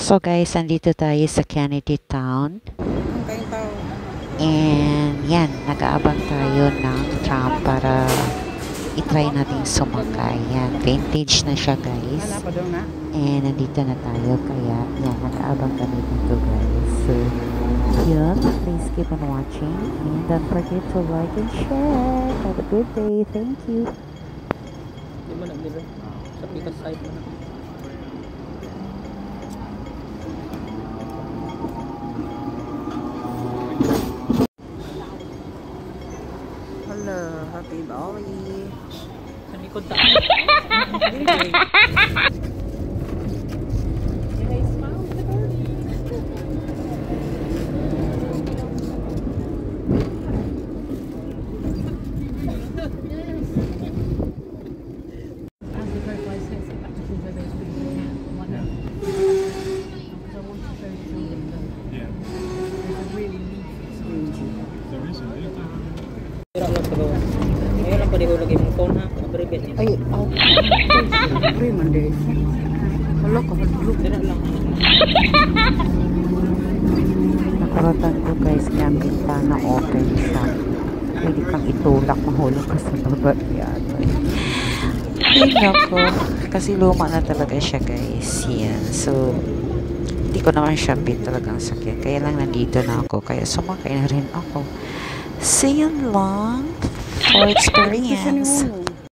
So guys, andito tayo sa Kennedy Town. And yan, nag-aabang tayo ng tram para itry natin sumakay. Yan, vintage na siya guys. And nandito na tayo, kaya yan, nag-aabang kami dito guys. So, yun, please keep on watching. And don't forget to like and share. Have a good day. Thank you. Di mo nag-deliver sa Peter site mo na. Hello, happy Bali. Sa likod tayo. Ngayon lang pa di ko lagi mong phone ha. Abribit niya. Ay, free man din. Hello, kahadlok. Dira lang. Nakaratan ko guys, kaya ang bintana open siya. Pwede kang itulak, mahulog ka sa baba. Yan. Ay nako, kasi luma na talaga siya guys. Yan. So, hindi ko naman siya talagang sakit. Kaya lang nandito na ako. Kaya sumakay na rin ako. See you long for experience.